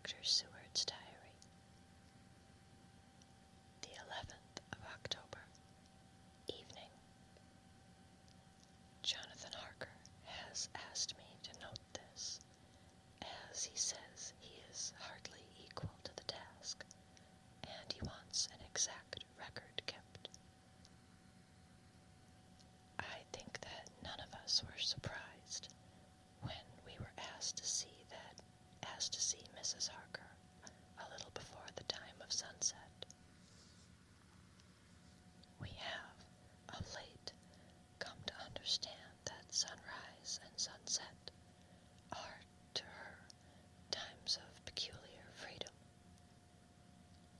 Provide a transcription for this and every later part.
Dr. Seward's Diary. The 11th of October, evening. Jonathan Harker has asked me to note this, as he says he is hardly equal to the task, and he wants an exact record kept. I think that none of us were surprised when we were asked to see Mrs. Harker a little before the time of sunset. We have, of late, come to understand that sunrise and sunset are, to her, times of peculiar freedom,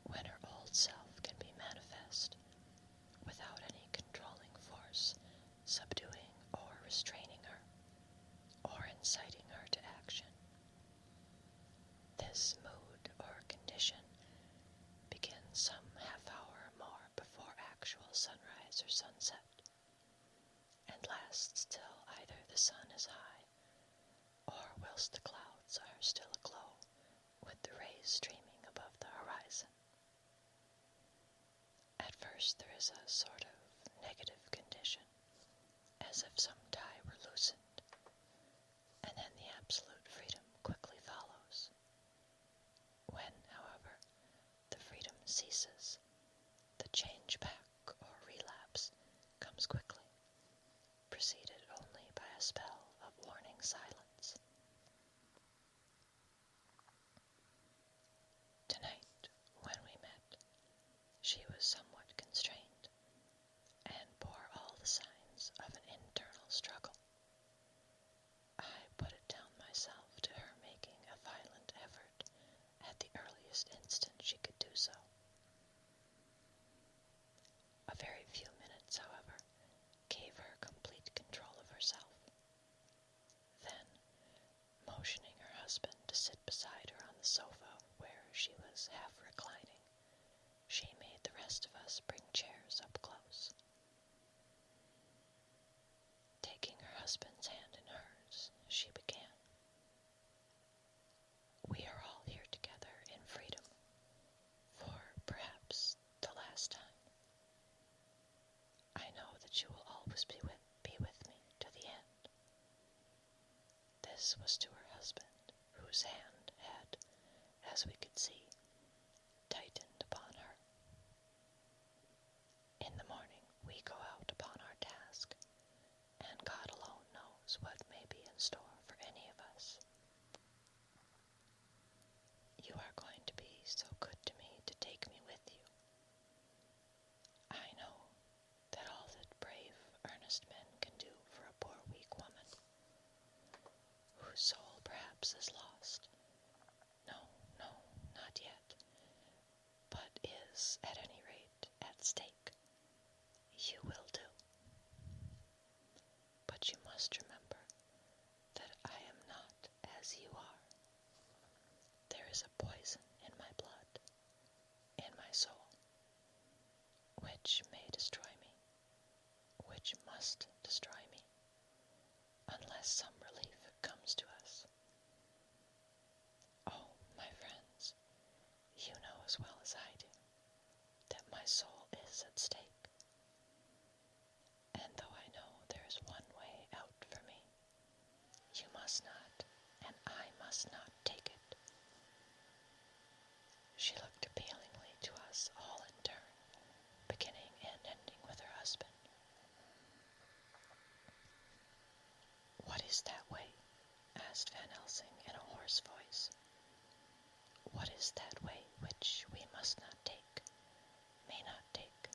when her old self can be manifest without any controlling force subduing or restraining her, or inciting her to action. This mood or condition begins some half hour or more before actual sunrise or sunset, and lasts till either the sun is high, or whilst the clouds are still aglow with the rays streaming above the horizon. At first there is a sort of negative condition, as if some tie were loosened, and then the absolute freedom quickly follows. When, however, the freedom ceases, the change back or relapse comes quickly, preceded only by a spell of warning silence. Tonight, when we met, she was somewhat constrained, and bore all the signs of an internal struggle. I put it down myself to her making a violent effort at the earliest instant she could do so. A very few minutes, however, gave her complete control of herself. Then, motioning her husband to sit beside her on the sofa where she was half reclining, she made the rest of us bring chairs up close. Taking her husband's hand in hers, she began. We are all here together in freedom, for perhaps the last time. I know that you will always be with me to the end. This was to her husband, whose hand had, as we could see, tightened upon her. In the morning we go out upon our task, and God alone knows what may be in store for any of us. You are going to be so good to me to take me with you. I know that all that brave, earnest men can do for a poor, weak woman, whose soul perhaps is lost. No, not yet, but is, at any rate, at stake. You will do. But you must remember that I am not as you are. There is a poison in my blood, in my soul, which may destroy me, which must destroy me, unless some relief comes to us. Oh, my friends, you know as well as I do that my soul is at stake. And though I know there is one way out for me, you must not, and I must not take it. She looked appealingly to us all in turn, beginning and ending with her husband. What is that way? Asked Van Helsing in a hoarse voice. What is that way which we must not take, may not take?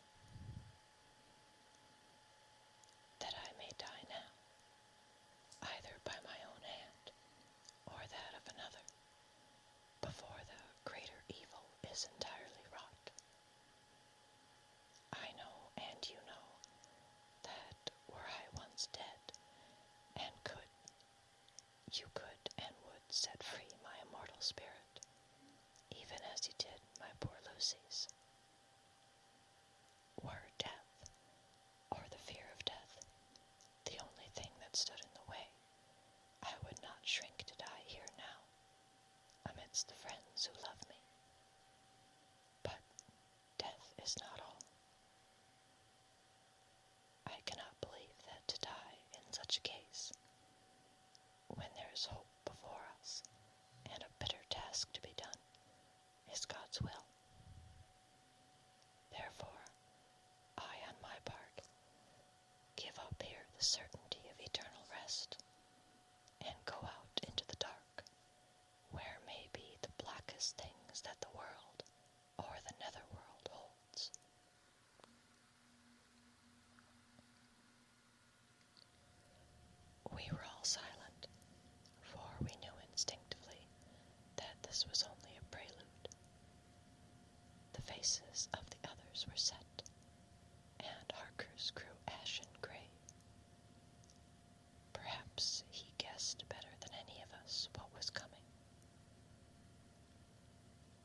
That I may die now, either by my own hand or that of another, before the greater evil is entirely wrought. I know, and you know, that were I once dead, and you could and would set free my immortal spirit, even as you did my poor Lucy's. Were death, or the fear of death, the only thing that stood in the way, I would not shrink to die here now, amid against the friends who love me. But death is not all. I cannot believe that to die in such a case, when there is hope before us and a bitter task to be done, is God's will. Therefore, I, on my part, give up here the certainty of eternal rest, and go out into the dark, where may be the blackest things that the world or the netherworld holds. We were all silent, for we knew instinctively that this was only a prelude. The faces of the others were set, and Harker's grew ashen gray. Perhaps he guessed better than any of us what was coming.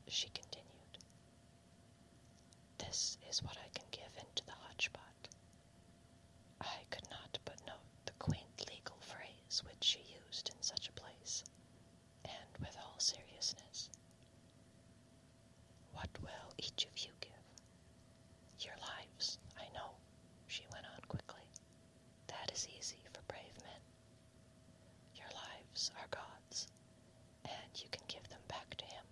She continued, "This is what I can give into the hotchpot." I could not but note the quaint legal phrase which she used in such a place, and with all seriousness. "What will each of you give?" "Your lives, I know," she went on quickly. "That is easy for brave men. Your lives are God's, and you can give them back to Him.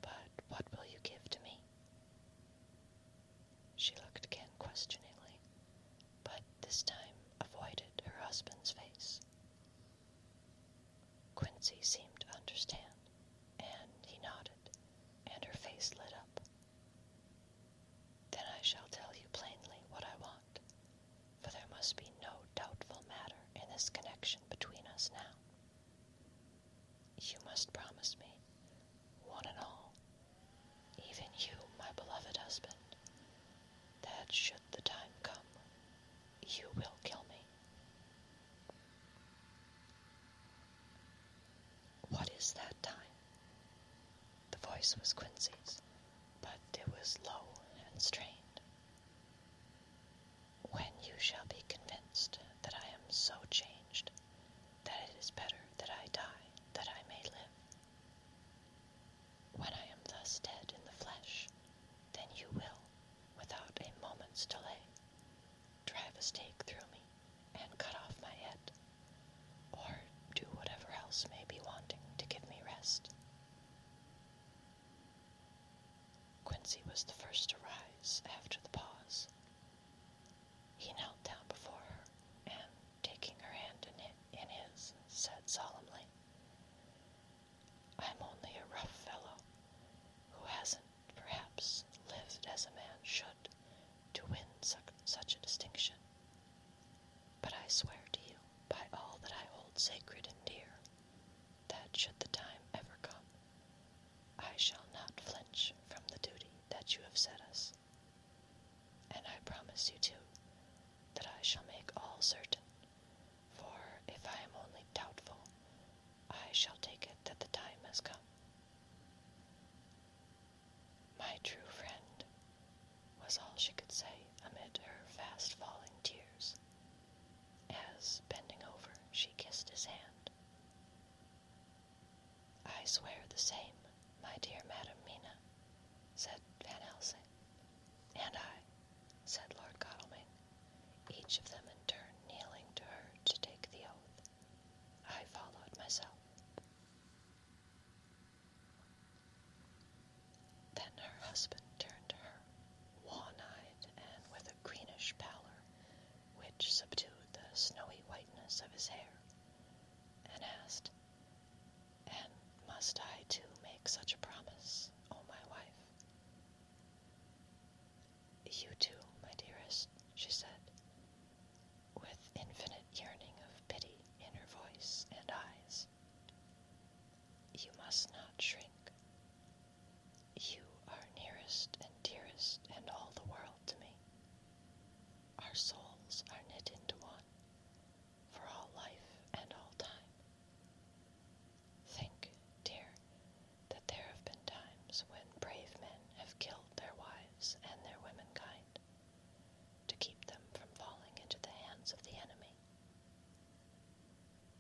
But what will you give to me?" She looked again questioningly, but this time avoided her husband's face. Quincy seemed to understand, and he nodded, and her face lit up. "Then I shall tell you plainly what I want, for there must be no doubtful matter in this connection between us now. You must promise me, one and all, even you, my beloved husband, that should the time come, you will kill me." "What is that time?" The voice was Quincy's, but it was low and strained. "When you shall be convinced that I am so changed that it is better that I die, that I may live. When I am thus dead in the flesh, then you will, without a moment's delay, drive a stake through me and cut off my head, or do whatever else may be wanting to give me rest." Quincy was the first to rise after the pause. He knelt down before her, and, taking her hand in his, said solemnly, "I'm only a rough fellow, who hasn't, perhaps, lived as a man should to win such a distinction. But I swear to you, by all that I hold sacred and dear, that should the time ever come, I shall not flinch from the duty that you have set us. And I promise you, too, that I shall make all certain, for if I am only doubtful, I shall take it that the time has come." "My true friend," was all she could say amid her fast-falling tears, as, bending over, she kissed his hand. "I swear the same, my dear Madam Mina," said Van Helsing. "And I," said Lord Godalming, each of them in turn kneeling to her to take the oath. I followed myself. Then her husband turned to her, wan-eyed and with a greenish pallor which subdued the snowy whiteness of his hair, and asked, "And must I too make such a promise, O my wife?" "You too, my dearest," she said, with infinite yearning of pity in her voice and eyes. "You must not shrink. You are nearest and dearest and all the world to me. Our souls are knit into one, for all life and all time. Think, dear, that there have been times when brave men have killed their wives and their womenkind, to keep them from falling into the hands of the enemy.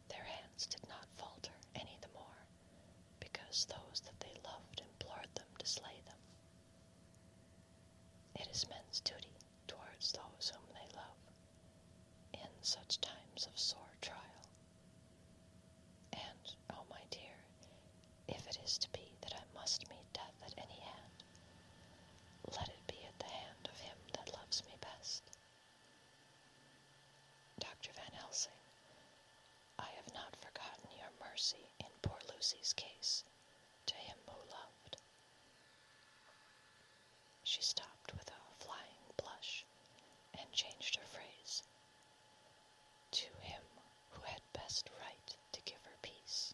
Their hands did not falter any the more, because as those that they loved implored them to slay them. It is men's duty towards those whom they love in such times of sore trial. And, oh my dear, if it is to be that I must meet death at any hand, let it be at the hand of him that loves me best. Dr. Van Helsing, I have not forgotten your mercy in poor Lucy's case to him who loved. She stopped with a flying blush and changed her phrase. To him who had best right to give her peace.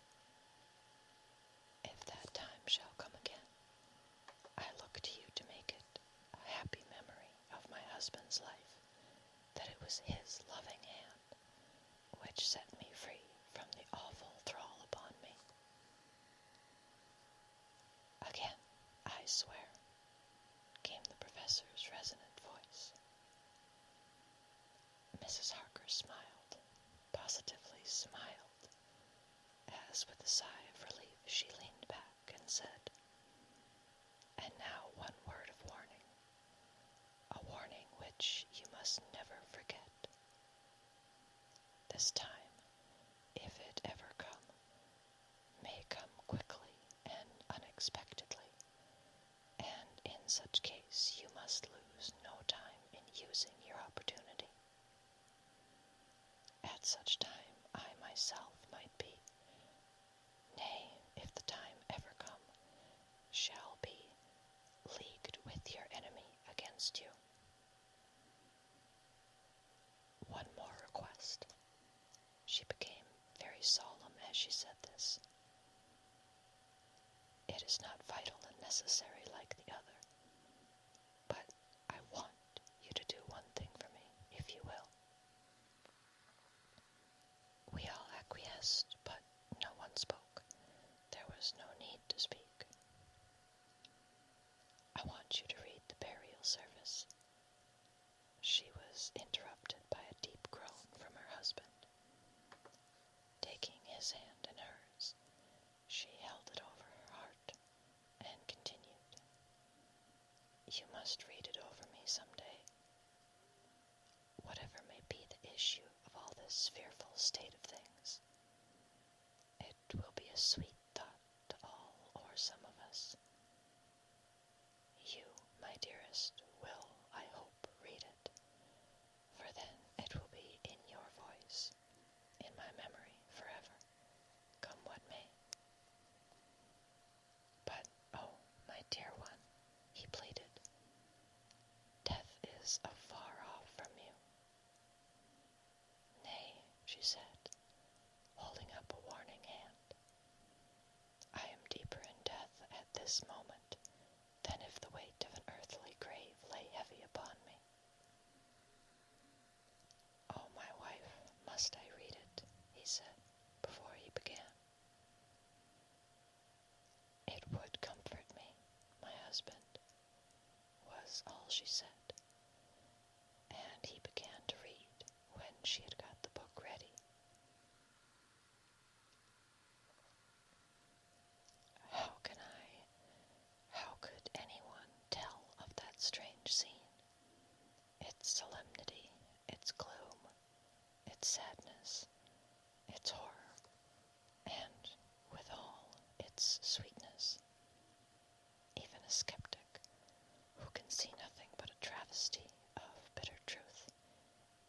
If that time shall come again, I look to you to make it a happy memory of my husband's life, that it was his loving hand which set me free from the awful thrall upon me. Again, I swear, came the professor's resonant voice. Mrs. Harker smiled, positively smiled, as with a sigh of relief she leaned back and said, "And now one word of warning, a warning which you must never forget. This time, if it ever come, may come quickly and unexpectedly, and in such case you must lose no time in using your opportunity. At such time I myself might be, nay, if the time ever come, shall be leagued with your enemy against you. One more request." She became very solemn as she said this. "It is not vital and necessary like the other, but I want you to do one thing for me, if you will." We all acquiesced, but no one spoke. There was no need to speak. "I want you to read the burial service." She was interrupted by a deep groan from her husband. Taking his hand in hers, she held it over her heart and continued, "You must read it over me some day. Whatever may be the issue of all this fearful state of things, it will be a sweet thought to all or some of us. You, my dearest, will, I hope, read it, for then it will be in your voice, in my memory forever, come what may." "But, oh, my dear one," he pleaded, "death is afar off from you." "Nay," she said, holding up a warning hand, "I am deeper in death at this moment than if the weight of an earthly grave lay heavy upon me." "Oh, my wife, must I read it?" he said, before he began. "It would comfort me, my husband," was all she said, and he began to read when she had got the book ready. How could anyone tell of that strange scene, its solemnity, its gloom, its sadness, its horror, and, withal, its sweetness? Even a skeptic, who can see nothing but a travesty of bitter truth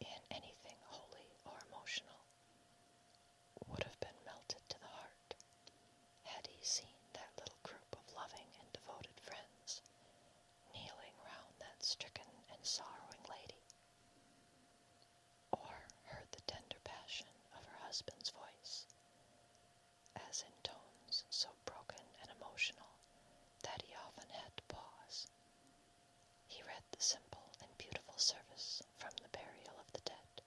in anything holy or emotional, would have been melted to the heart had he seen that little group of loving and devoted friends kneeling round that stricken and sorrowing lady, or heard the tender passion of her husband's voice, as in tones so broken and emotional that he often had to pause, he read the simple and beautiful service from the burial of the dead.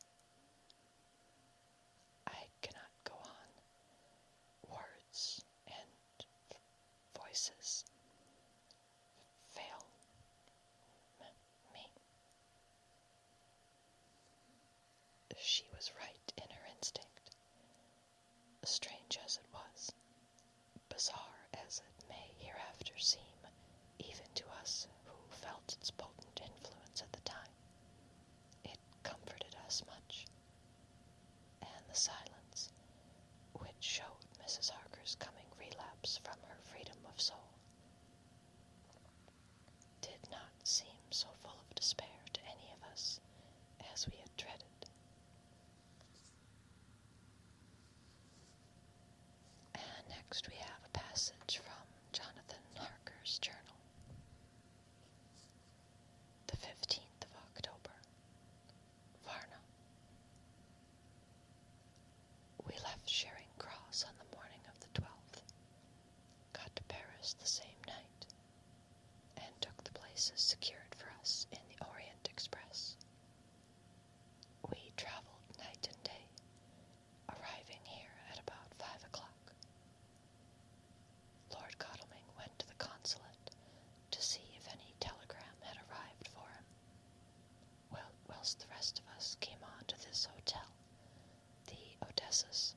I cannot go on. Words and voices fail me. She was right in her instinct, strange as it was, bizarre as seem, even to us who felt its potent influence at the time. It comforted us much, and the silence, which showed Mrs. Harker's coming relapse from her freedom of soul, did not seem so full of despair to any of us as we had dreaded. And next we have a passage from Jonathan Harker's journal. The 15th of October, Varna. We left Charing Cross on the morning of the 12th, got to Paris the same night, and took the places secured for us in the Orient Express. We traveled night and day, arriving here at about 5 o'clock. Lord Godalming went to the consulate to see if any telegram had arrived for him, whilst the rest of us came on to this hotel, the Odysseus.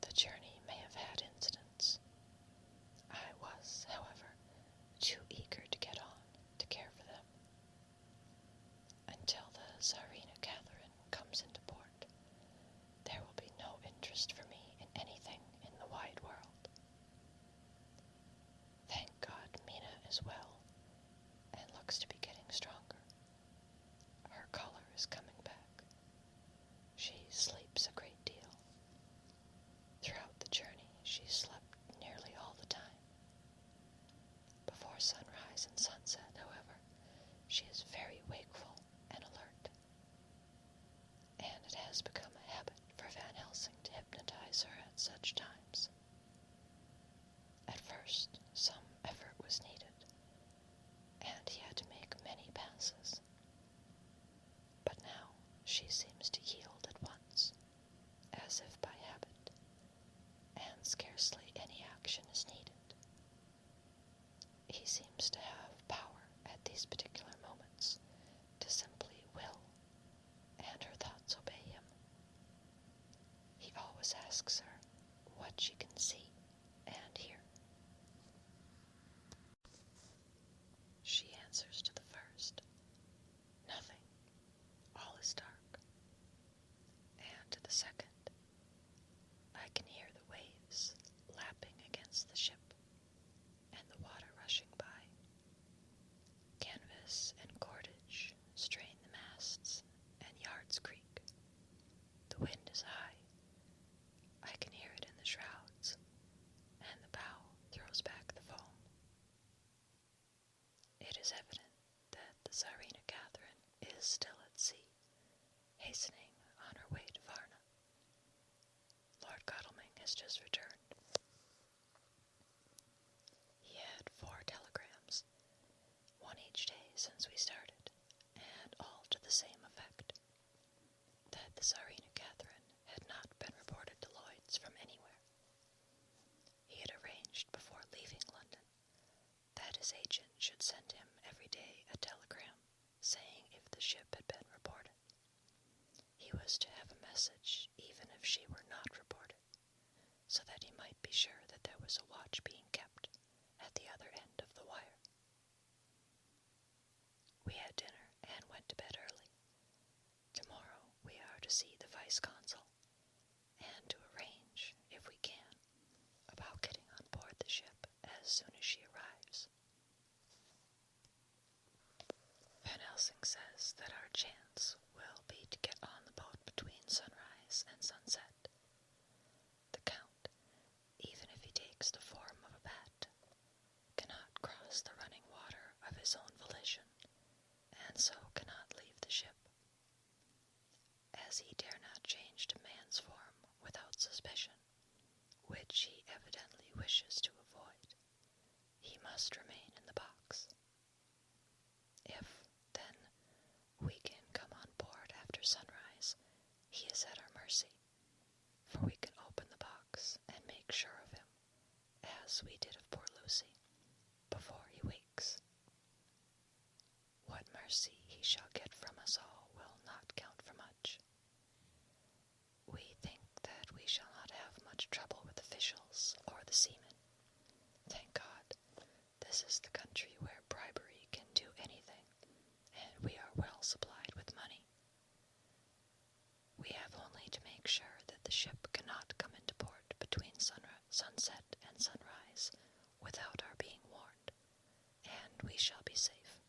The journey may have had incidents. I was, however, too eager to get on to care for them. Until the Czarina Catherine comes into port, there will be no interest for me in anything in the wide world. Thank God Mina is well, and looks to be getting stronger. Her color is coming back. She sleeps a great deal. Throughout the journey, she slept nearly all the time. Before sunrise and sunset, however, she is very wakeful and alert. And it has become a habit for Van Helsing to hypnotize her at such times. At first, some effort was needed, and he had to make many passes. But now she seems to yield at once, as if by habit, and scarcely any action is needed. He seems to have power at these particular moments to simply will, and her thoughts obey him. He always asks her what she can see and hear. She answers to the first, nothing, all is dark. And to the second, I can hear the waves lapping against the ship, and the water rushing by. Canvas and cordage strain the masts, and yards creak. The wind is high. I can hear it in the shrouds, and the bow throws back the foam. It is evident that the Czarina Catherine is still at sea, hastening on her way to Varna. Lord Godalming has just returned. He had 4 telegrams, one each day since we started, and all to the same effect, that the Czarina Catherine had not been reported to Lloyd's from anywhere. He had arranged before leaving London that his agent should send him every day a telegram saying if the ship had been reported. He was to have a message even if she were not reported, so that he might be sure that there was a watch being kept at the other end of the wire. We had dinner and went to bed early. Tomorrow we are to see the vice-consul, and to arrange, if we can, about getting on board the ship as soon as she arrives. Van Helsing says that our chance will be to get on the boat between sunrise and sunset. The Count, even if he takes the form of a bat, cannot cross the running water of his own volition, and so cannot leave the ship. As he dare not change to man's form without suspicion, which he evidently wishes to avoid, he must remain in the box. If, then, we can come on board after sunrise, he is at our mercy, for we can open the box and make sure of him, as we did of poor Lucy, before he wakes. What mercy he shall get from us all will not count for much. We think that we shall not have much trouble with officials sunset and sunrise without our being warned, and we shall be safe.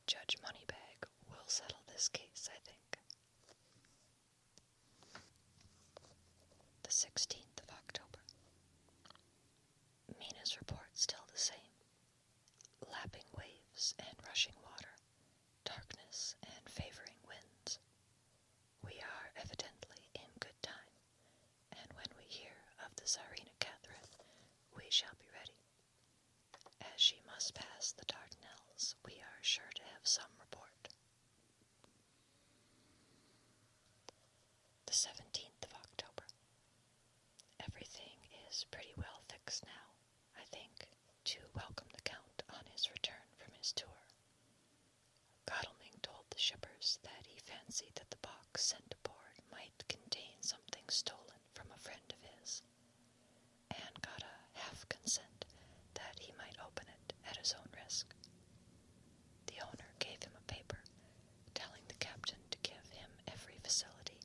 Judge Moneybag will settle this case, I think. The 16th of October. Mina's report still the same. Lapping waves and rushing water, darkness and favoring winds. We are evidently in good time, and when we hear of the Czarina Catherine, we shall be ready. As she must pass the Dardanelles, we are sure to have some report. The 17th of October. Everything is pretty well fixed now, I think, to welcome the Count on his return from his tour. Godalming told the shippers that he fancied that the box sent aboard might contain something stolen from a friend of his, and got a half consent that he might open it at his own risk. The owner gave him a paper telling the captain to give him every facility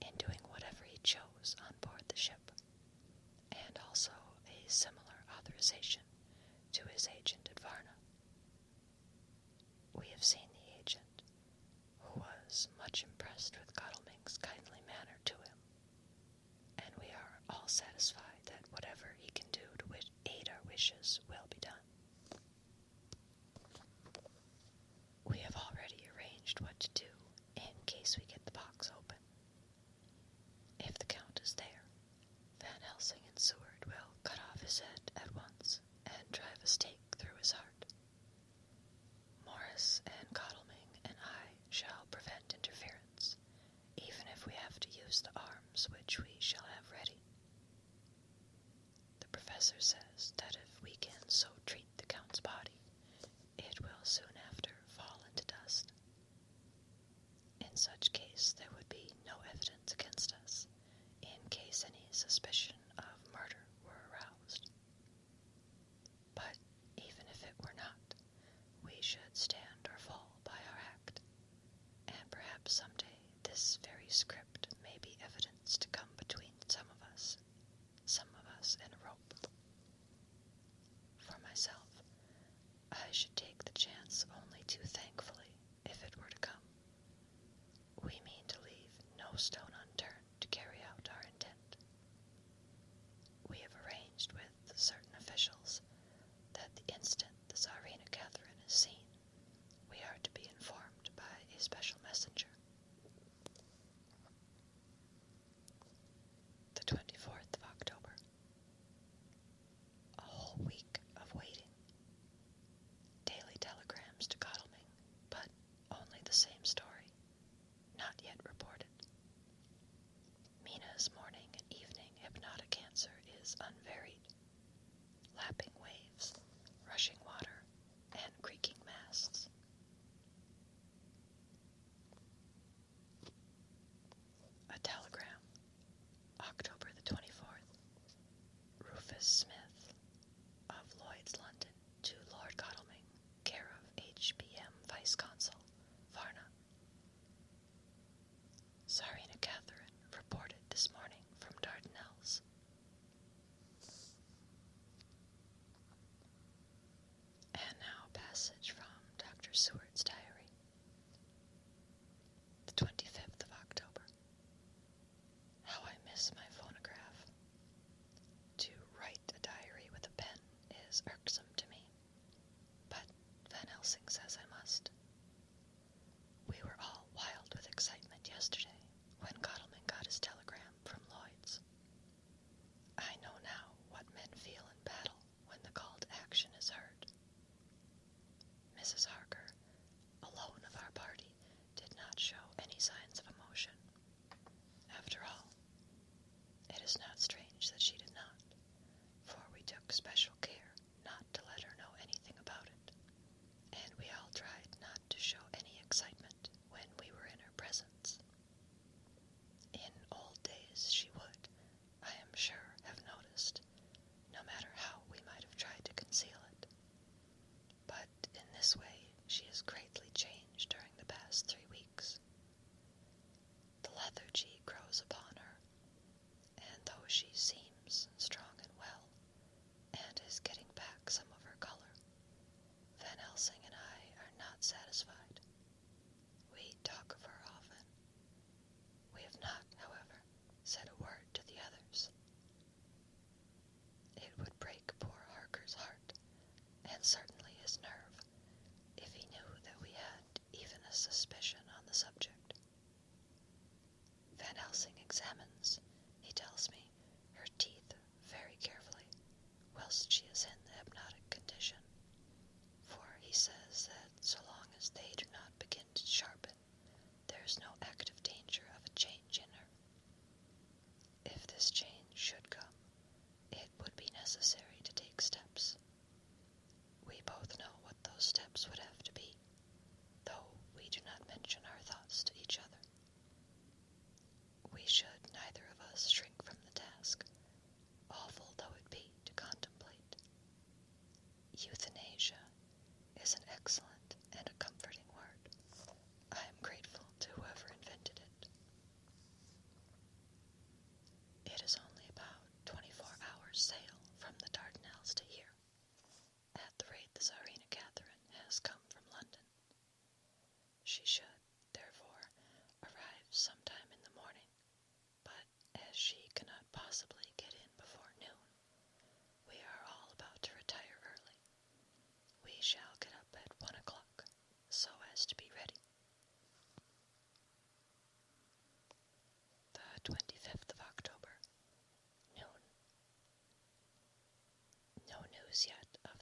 in doing whatever he chose on board the ship, and also a similar authorization to his agent at Varna. We have seen the agent, who was much impressed with Godalming's kindly manner to him, and we are all satisfied that whatever he can do to aid our wishes will be done. We have already arranged what to do in case we get the box open. If the Count is there, Van Helsing and Seward will cut off his head at once and drive a stake through his heart. Morris and Godalming and I shall prevent interference, even if we have to use the arms which we shall have ready. The professor says that if we can so treat the Count's body, it will soon after fall into dust. In such case, there would be no evidence against us, in case any suspicion of murder were aroused. But even if it were not, we should stand or fall by our act, and perhaps someday this very script may be evidence to come between some of us and a rope. For myself, I should take the chance only too thankfully if it were to come. We mean to leave no stone unturned to carry out our intent. We have arranged with certain officials that the instant the Czarina Catherine is seen, we are to be informed by a special messenger. The 24th of October. A whole week of waiting. Daily telegrams to Godalming, but only the same story, not yet reported. Mina's morning and evening hypnotic answer is unvaried. Lapping waves, rushing water, and creaking masts. A telegram, October the 24th. Rufus Smith, of Lloyd's, London, to Lord Godalming, care of HBM Vice Consul, Varna. Czarina Catherine reported this morning from Dardanelles. And now a passage from Dr. Seward's diary. The 25th of October. How I miss my phonograph. To write a diary with a pen is irksome to me, but Van Helsing says I must. We were all wild with excitement yesterday when Godalming got his telegram from Lloyd's. I know now what men feel in battle when the call to action is heard. Mrs. Harker, alone of our party, did not show any signs of emotion. After all, it is not strange that she did not, for we took special care not to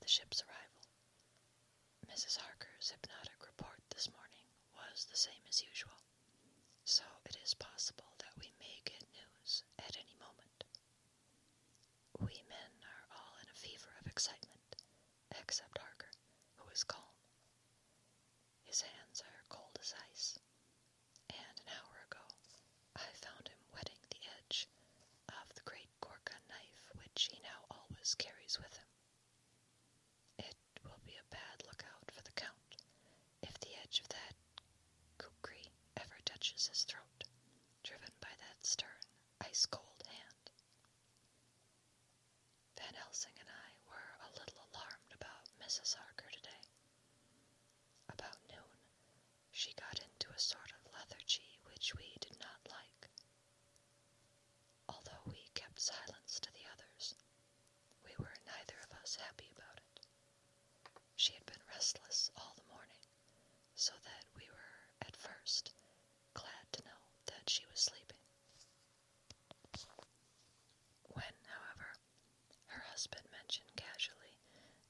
the ship's arrival. Mrs. Harker's hypnotic report this morning was the same as usual, so it is possible that we may get news at any moment. We men are all in a fever of excitement, except Harker, who is calm. His hands are cold as ice, and an hour ago I found him wetting the edge of the great Gorka knife which he now always carries with him. It will be a bad lookout for the Count if the edge of that kukri ever touches his throat, driven by that stern, ice-cold hand. Van Helsing and I were a little alarmed about Mrs. Harker today. About noon, she got into a sort of lethargy which we did not like. Although we kept silence to the others, we were neither of us happy about it. She had been restless all the morning, so that we were, at first, glad to know that she was sleeping. When, however, her husband mentioned casually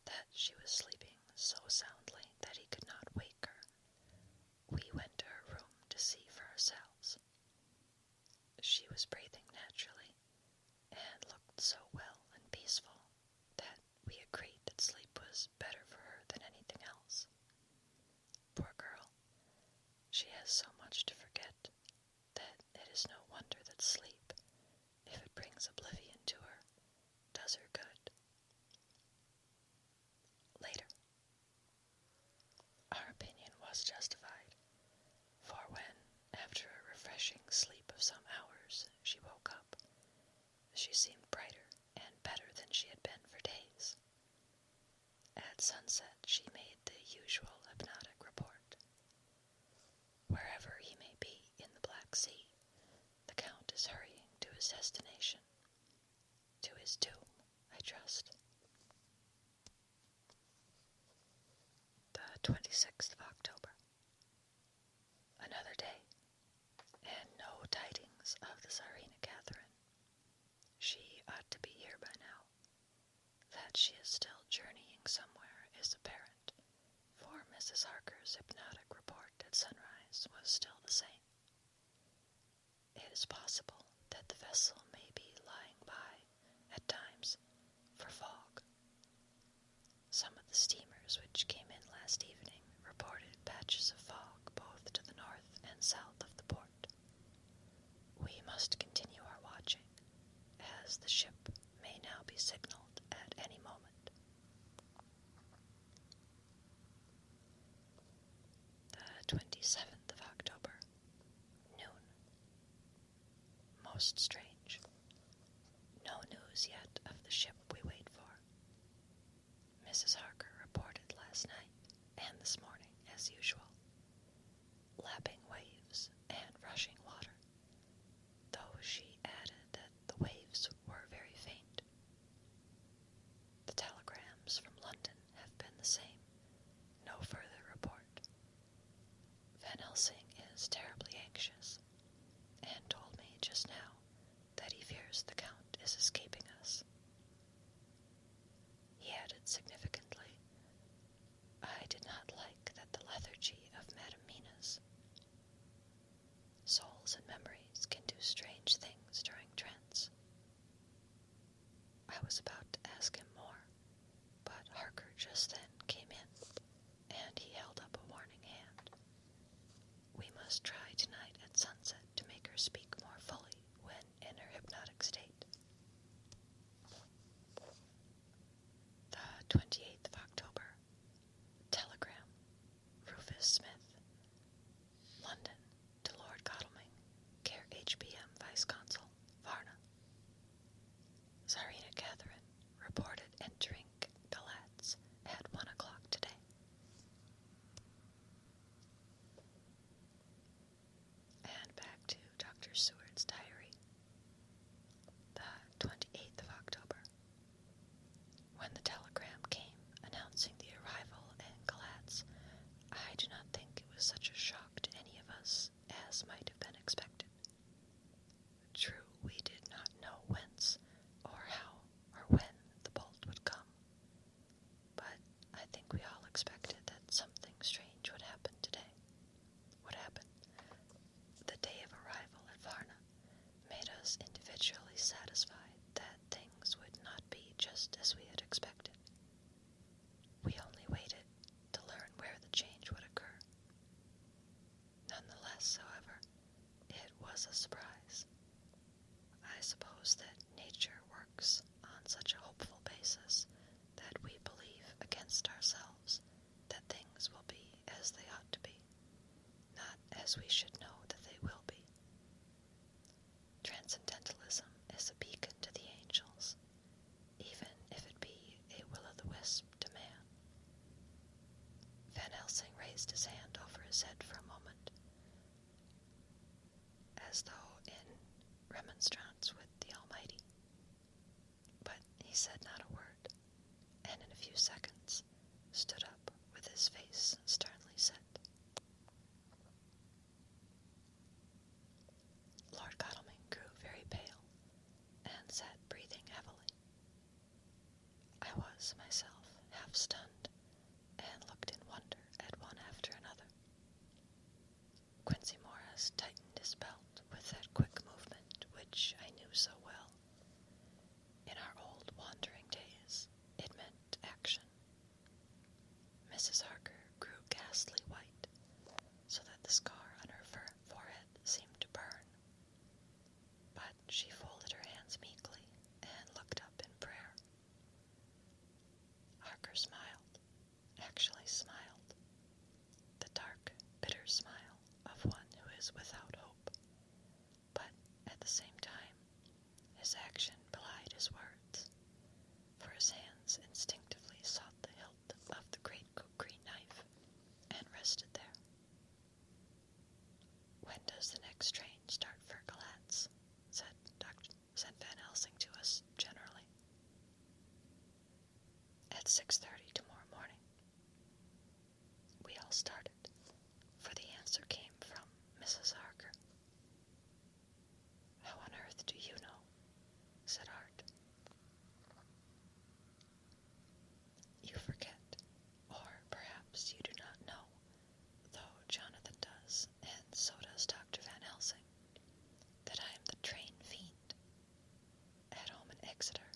that she was sleeping so soundly that he could not wake her, we went to her room to see for ourselves. She was breathing naturally, and looked so well and peaceful that we agreed that sleep was better for her than anything else. Poor girl, she has so much to forget that it is no wonder that sleep, if it brings oblivion to her, does her good. Later, our opinion was justified, for when, after a refreshing sleep of some hours, she woke up, she seemed brighter and better than she had been for days. At sunset she made the usual hypnotic report. Wherever he may be in the Black Sea, the Count is hurrying to his destination. To his doom, I trust. The 26th of October. Another day, and no tidings of the Czarina Catherine. She ought to be here by now. That she is still journeying somewhere is apparent, for Mrs. Harker's hypnotic report at sunrise was still the same. It is possible that the vessel may be lying by, at times, for fog. Some of the steamers which came in last evening reported patches of fog both to the north and south of the port. We must continue our watching, as the ship may now be signaled at any moment. The 27th of October, noon. Most strange. No news yet of the ship we wait for. Mrs. Harker reported last night and this morning as usual. Lapping waves and rushing water, though she added that the waves were very faint. The telegrams from London have been the same. No further report. Van Helsing is terribly anxious, and told me just now that he fears the Count is escaping us. He added significantly, I did not like that the lethargy of Madame Mina's. Souls and memories can do strange things during trance. I was about to ask him more, but Harker just then came in, and he held up a warning hand. We must try tonight at sunset to make her speak more fully when in her hypnotic state. The 28th of October. Telegram. Rufus Smith. London to Lord Godalming, care HBM Vice-Consul, Varna. Czarina Catherine reported entering Galatz at 1 o'clock today. And back to Dr. Seward's diary. The 28th of October. When the telegram came said not a word, and in a few seconds stood up with his face sternly set. Lord Godalming grew very pale, and sat breathing heavily. I was, myself, half stunned, and looked in wonder at one after another. Quincy Morris tightened his belt with that quick movement which I knew so well. In our old wandering days, it meant action. Mrs. Harker grew ghastly white, so that the scar on her forehead seemed to burn. But she folded her hands meekly and looked up in prayer. Harker smiled, actually smiled, the dark, bitter smile of one who is without hope. But at the same time, his action belied his words, for his hands instinctively sought the hilt of the great kukri knife and rested there. "When does the next train start for Galatz?" said Van Helsing to us generally. "At 6:30 tomorrow morning." We all started, for the answer came from Mrs. Harker. "How on earth do you know?" said Art. "You forget, or perhaps you do not know, though Jonathan does, and so does Dr. Van Helsing, that I am the train fiend. At home in Exeter,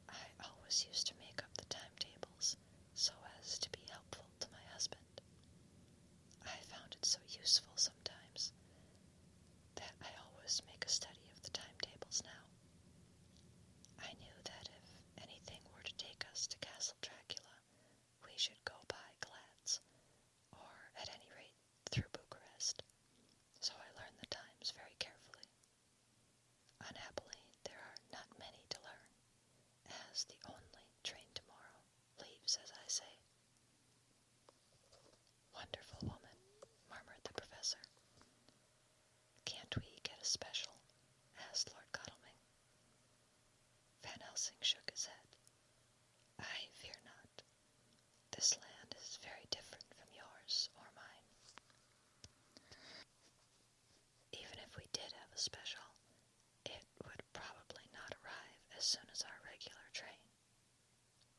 I always used to make up the timetables so as to be helpful to my husband. I found it so useful sometimes that I always make a study of the timetables now. I knew that if anything were to take us to Castle Dracula, we should go by Glad's, or at any rate through Bucharest, so I learned the times very carefully. Unhappily, there are not many to learn, as the only train tomorrow leaves, as I say." "Wonderful woman," murmured the professor. "Can't we get a special?" asked Lord Godalming. Van Helsing shook his head. "I fear not. This land is very different from yours or mine. Even if we did have a special, it would probably not arrive as soon as our regular train.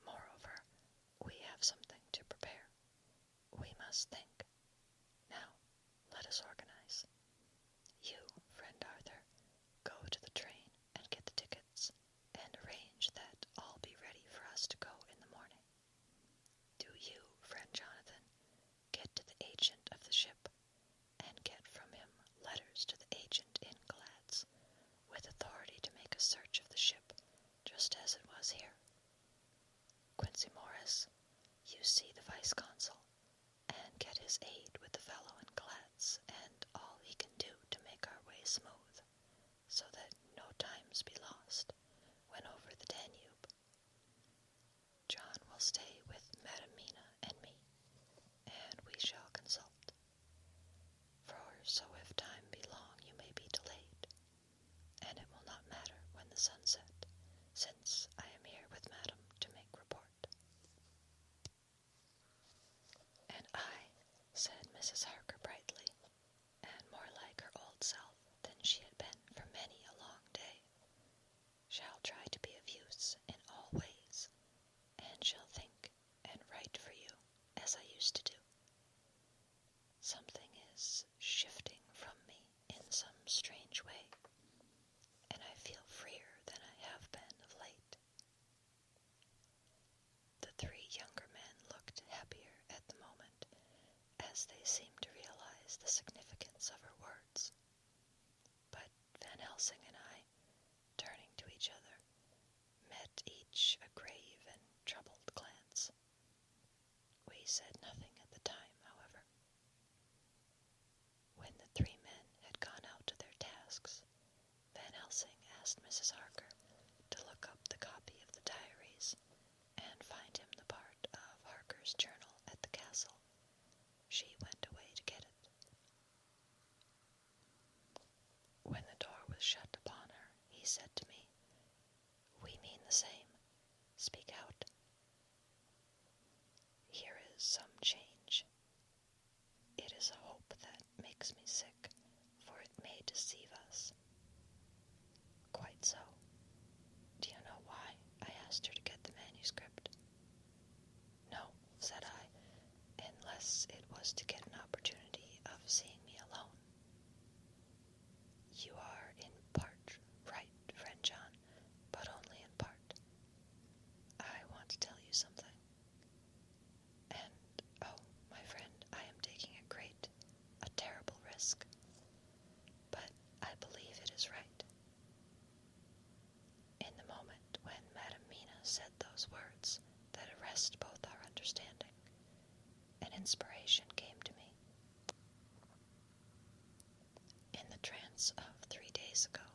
Moreover, we have something to prepare. We must think. Now, let us organize. You, friend Arthur, go to the train and get the tickets, and arrange that all be ready for us to go in the morning. Do you, friend Jonathan, get to the agent of the ship, and get from him letters to the agent in Glad's, with authority to make a search of the ship, just as it was here. Quincy Morris, you see the vice-consul, and get his aid with the fellow in Glad's, and all he can do to make our way smooth, so that no times be lost when over the Danube. John will stay with Madam Mina and me, and we shall consult. For so if time be long, you may be delayed, and it will not matter when the sun set, since I am here with Madam to make report." "And I," said Mrs. Harker brightly, and more like her old self than she had been for many a long day, "shall try to be of use in all ways, and shall think and write for you as I used to do. Something is shifting from me in some strange way, and I feel freer than I have been of late." The three younger men looked happier at the moment, as they seemed to realize the significance of her words. But Van Helsing and I, turning to each other, met each a grave and troubled glance. We said nothing at the time, however. When the three men had gone out to their tasks, Van Helsing asked Mrs. Harker to look up the copy of the diaries and find him the part of Harker's journal at the castle. She went away to get it. When the door was shut upon her, he said to me, "We mean the same, speak out. Here is some change. It is a hope that makes me sick, for it may deceive us. Quite so. Do you know why I asked her to get the manuscript? No, said I, unless it was to get an opportunity of seeing me alone. You are in part right, friend John, but only in part. I want to tell you something. And, oh, my friend, I am taking a terrible risk. But I believe it is right. In the moment when Madame Mina said those words that arrest both our understanding, an inspiration came to me. In the trance of 3 days ago,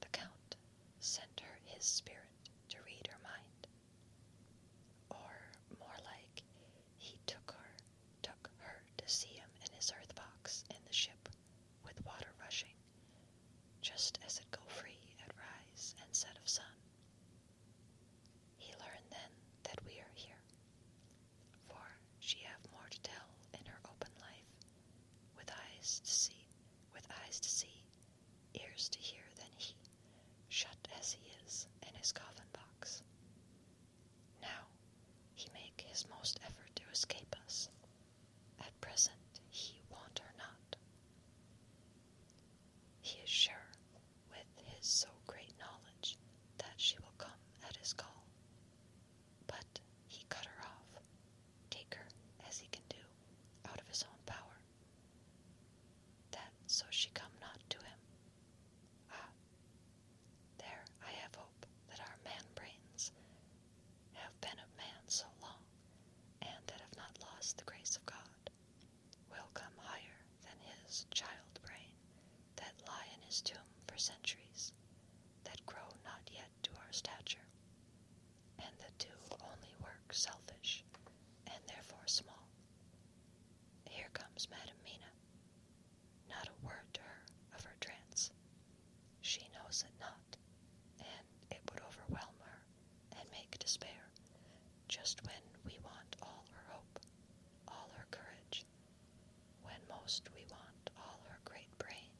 the Count sent her his spirit to read her mind. Or, more like, he took her to see him in his earth box in the ship, with water rushing, just as it go free at rise and set of sun. He learned then that we are here, for she have more to tell in her open life, with eyes to see, ears to hear than he, shut as he is in his coffin box. Now he make his most effort to escape us. At present he want her not. He is sure, with his so great knowledge, that she will come at his call. But he cut her off, take her, as he can do, out of his own power, that so she come not to him. Ah, there I have hope that our man-brains have been of man so long, and that have not lost the grace of God, will come higher than his child brain, that lie in his tomb for centuries, that grow not yet to our stature, and that do only work selfish, and therefore small. Here comes Madame Mina. Not a word to her of her trance. She knows it not, and it would overwhelm her and make despair, just when we want all her hope, all her courage, when most we want all her great brain,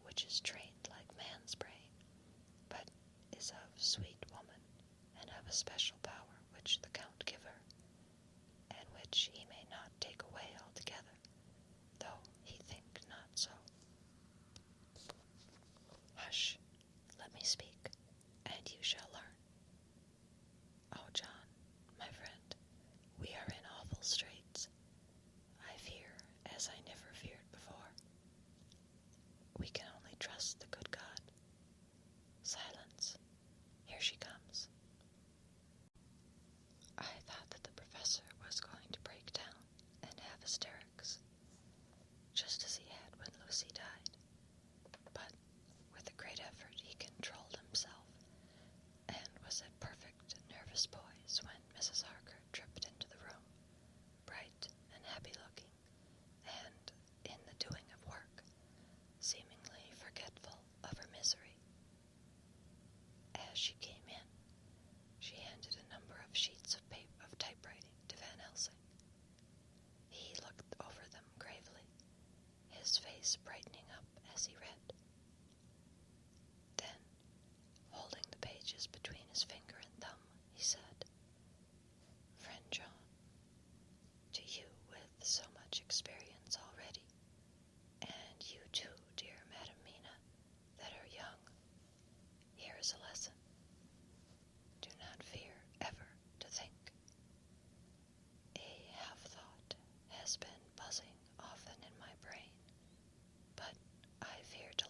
which is trained like man's brain, but is of sweet woman, and of a special power which the Count give her, and which he may not take away altogether, though he think not so. Hush, let me speak, and you shall learn. Oh, John, my friend, we are in awful straits. I fear as I never feared before. We can only trust the good God. Silence. Here she comes. I thought that the professor was going to break down and have hysterics, just as he had when Lucy died. But with a great effort he controlled himself, and was at perfect nervous poise when Mrs. Harker tripped into the room, bright and happy-looking, and in the doing of work, seemingly forgetful of her misery. As she came in, she handed a number of sheets of typewriting to Van Helsing. He looked over them gravely, his face brightening up as he read. Then, holding the pages between his finger and thumb, he said, "Friend John, to you with so much experience already, and you too, dear Madame Mina, that are young, here is a lesson. Do not fear ever to think. A half-thought has been buzzing often in my brain, but I fear to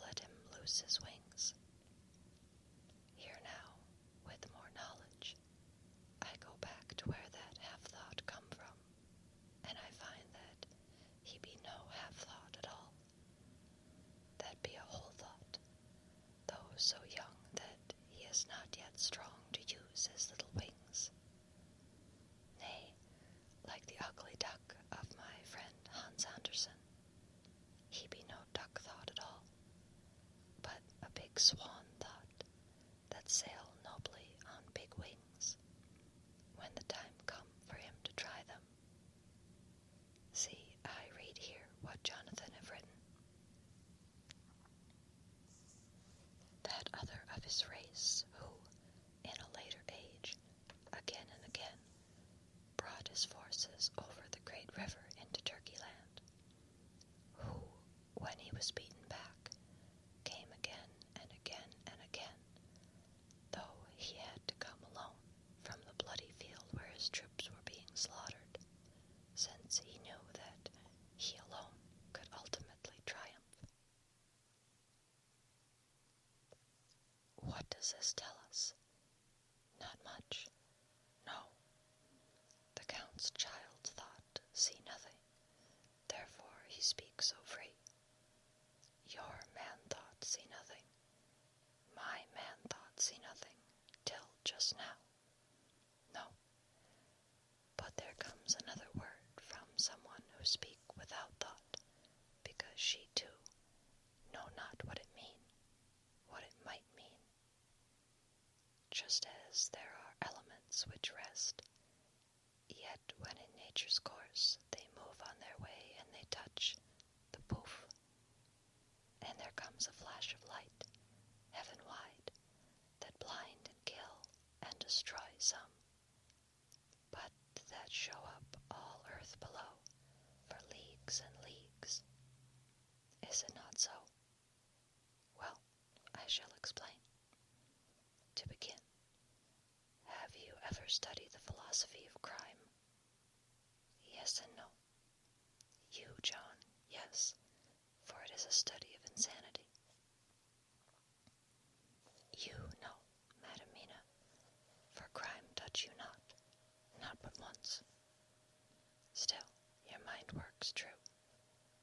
as there are elements which rest, yet when in nature's course they move on their way and they touch the poof, and there comes a flash of light, heaven-wide, that blind and kill and destroy some, but that show up all earth below for leagues and leagues. Is it not so? Well, I shall explain. To begin, have you ever studied the philosophy of crime? Yes and no. You, John, yes, for it is a study of insanity. You, no, Madam Mina, for crime touch you not but once. Still, your mind works true,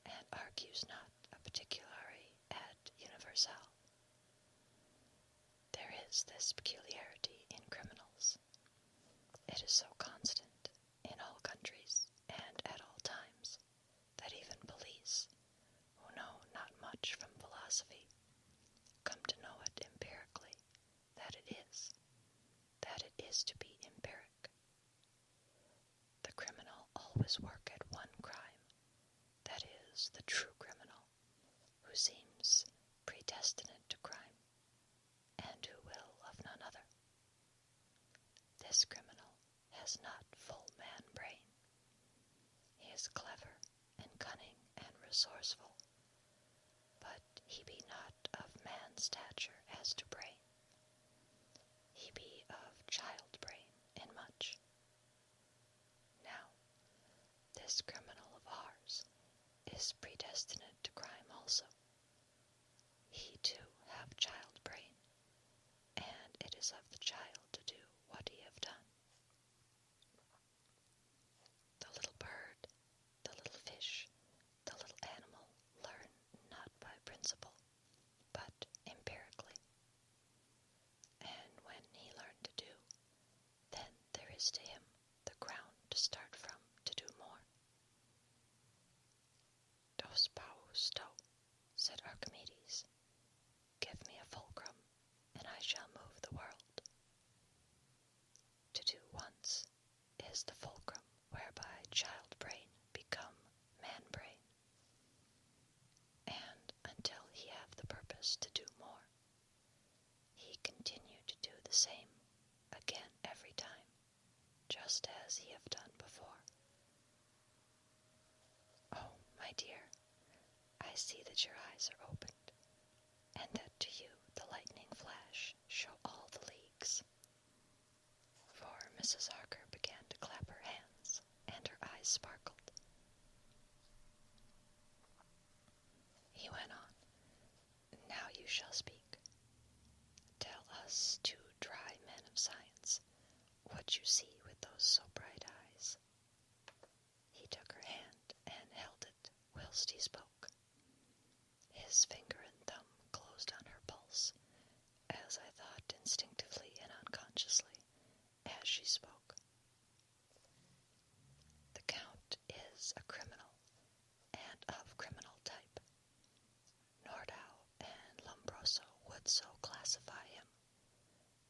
and argues not a particulari ad universale. There is this peculiarity in criminals. It is so constant in all countries and at all times that even police, who know not much from philosophy, come to know it empirically, that it is to be empiric. The criminal always work at one crime, that is, the true criminal, who seems predestinate to crime, and who will of none other. This criminal has not full man brain. He is clever and cunning and resourceful, but he be not of man's stature as to brain. He be of child brain in much. Now, this criminal of ours is predestinate to crime also. He too have child brain, and it is of the child to do what he have done. The little bird, the little fish, the little animal learn not by principle, but empirically. And when he learned to do, then there is to him the ground to start from to do more. Dos paus do, said Archimedes. Give me a fulcrum, and I shall move the world. To do once is the fulcrum whereby child brain become man brain. And until he have the purpose to do more, he continue to do the same again every time, just as he have done before. Oh, my dear, I see that your eyes are opened, and that to you the lightning flash show all the leagues. For Mrs. Harker began to clap her hands, and her eyes sparkled. He went on, Now you shall speak. Tell us two dry men of science what you see with those so bright eyes. He took her hand and held it whilst he spoke. His finger and thumb closed on her pulse, as I thought instinctively and unconsciously, as she spoke. The Count is a criminal, and of criminal type. Nordau and Lombroso would so classify him,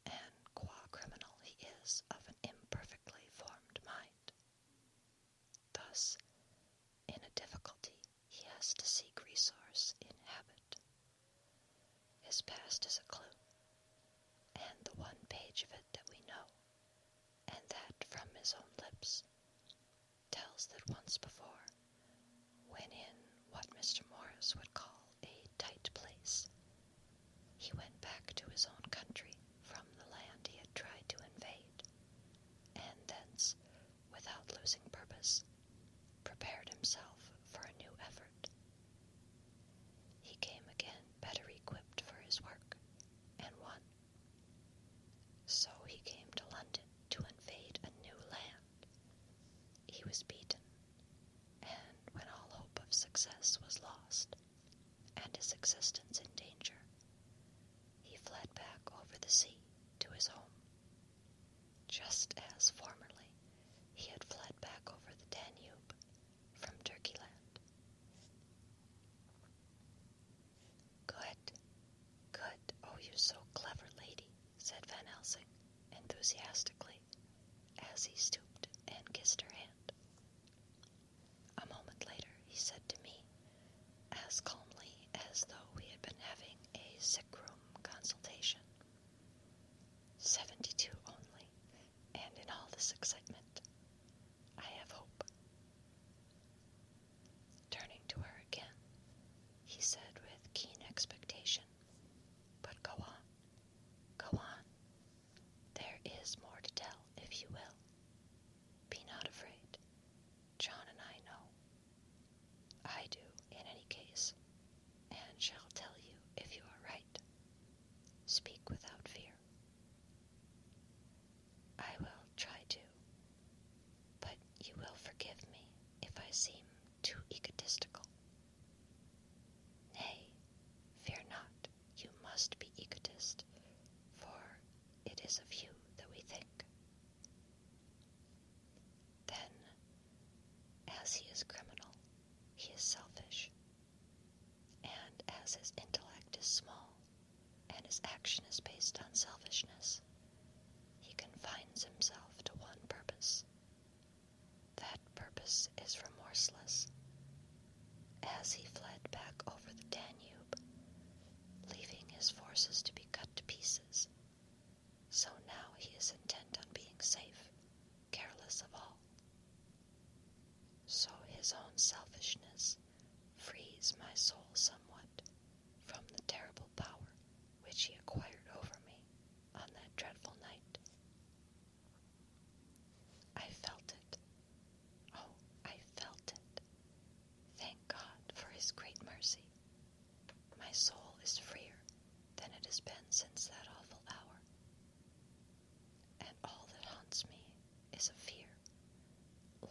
and qua criminal he is of an imperfectly formed mind. Thus, in a difficulty, he has to seek resource in habit. His past is a clue, and the one page of it that we know, and that from his own lips, tells that once before, when in what Mr. Morris would call a tight place, he went back to his own country from the land he had tried to invade, and thence, without losing purpose, prepared himself for a new effort. He came again better equipped for his work, and won. So he came to London to invade a new land. He was beaten, and when all hope of success was lost, and his existence in danger, he fled back over the enthusiastically as he stooped and kissed her hand. A moment later he said to me, as calmly as though we had been having a sick-room consultation, 72 only, and in all this excitement, I have hope. Turning to her again, he said with keen expectation, but go on, go on. There is more to tell, if you will. Be not afraid. John and I know. I do, in any case, and shall tell you if you are right. Speak without fear. I will try to, but you will forgive me if I seem too egotistical. Nay, fear not, you must be egotist, for it is of you that we think. Then, as he is criminal, he is selfish, and as his intellect is small, and his action is based on selfishness, he confines himself to one purpose. That purpose is remorseless. As he fled back over the Danube, leaving his forces to be cut to pieces, so now he is intent on being safe, careless of all. So his own selfishness frees my soul somewhat from the terrible power which he acquired over me on that dreadful night. I felt it. Oh, I felt it. Thank God for his great mercy. My soul is freer than it has been since that awful hour. And all that haunts me is a fear,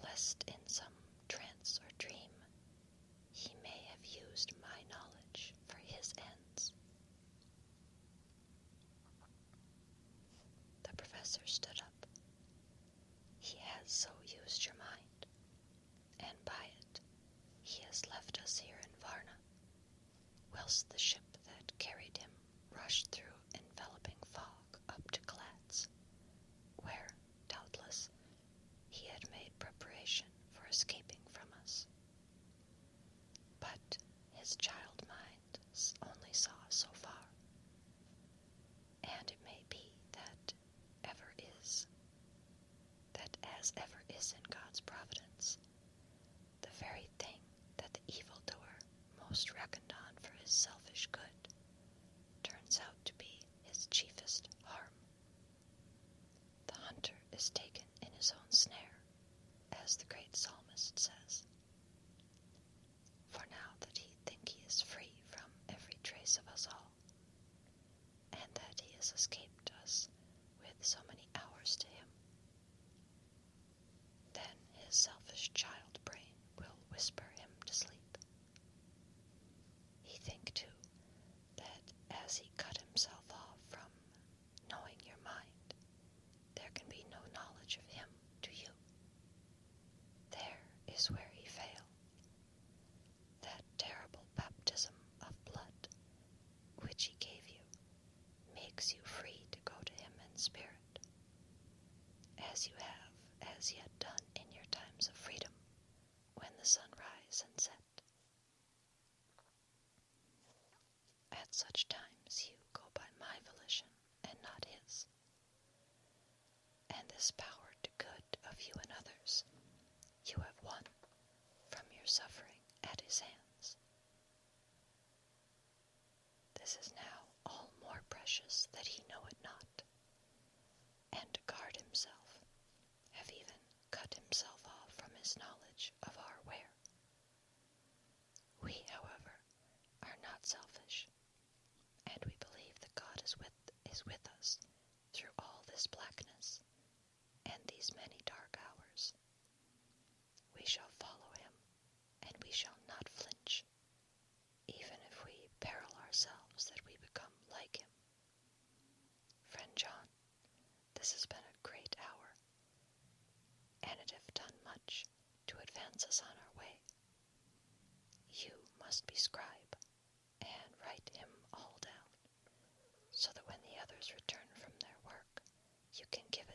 lest in some trance or dream he may have used my knowledge for his ends. The professor stood up. He has so used your mind, and by it he has left us here in Varna, whilst the ship that carried him rushed through enveloping fog up to Glatz, where, doubtless, he had made preparation for escaping from us. But his child mind only saw so far, and it may be that as ever is in God's providence, the very thing that the evildoer most reckoned on for his selfish good turns out to be his chiefest harm. The hunter is taken in his own snare, as the great psalmist says. For now that he think he is free from every trace of us all, and that he has escaped us with so many hours to him, then his selfish child brain will whisper him to sleep. He think, too, that as he cut himself off from knowing your mind, there can be no knowledge of him to you. There is where he failed. That terrible baptism of blood which he gave you makes you free to go to him in spirit, as you have as yet done in your times of freedom, when the sun rise and set. At such times you go by my volition and not his, and this power to good of you and others you have won from your suffering at his hands. This is now all more precious that he know it not, and to guard himself, have even cut himself off from his knowledge of our where. We, however, are not selfish, and we believe that God is with us through all this blackness and these many dark hours. We shall follow him, and we shall not flinch, even if we peril ourselves that we become like him. Friend John, this has been a great hour, and it hath done much to advance us on our way. You must be scribe, and write him all down, so that when the others return from their work, you can give it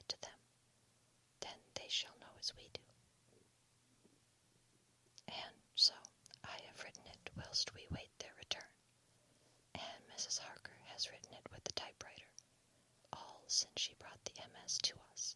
since she brought the MS to us.